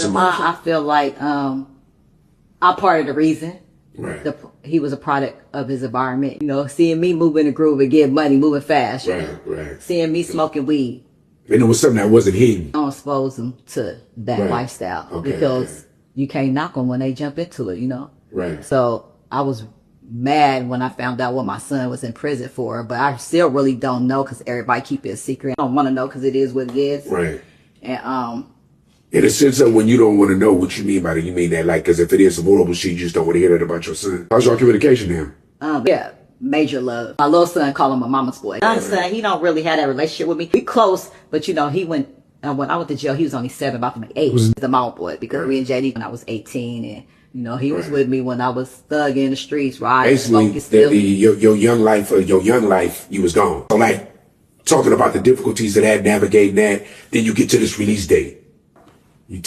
I feel like I'm part of the reason. Right. He was a product of his environment. You know, seeing me moving the groove and getting money, moving fast. Right. Seeing me smoking weed. And it was something that wasn't hidden. I don't expose them to that lifestyle because you can't knock them when they jump into it, you know? Right. So I was mad when I found out what my son was in prison for, but I still really don't know because everybody keep it a secret. I don't want to know because it is what it is. Right. And in a sense of when you don't want to know what you mean by it, you mean that like, because if it is some horrible shit, you just don't want to hear that about your son. How's your communication to him? Yeah, major love. My little son call him a mama's boy. My son, he don't really have that relationship with me. We close, but you know, he went, when I went to jail, he was only 7, about to be 8. He's a mama boy because we and JD when I was 18 and you know, he was with me when I was thugging in the streets, riding, basically, your young life, you was gone. So like, talking about the difficulties of that, navigating that, then you get to this release date. You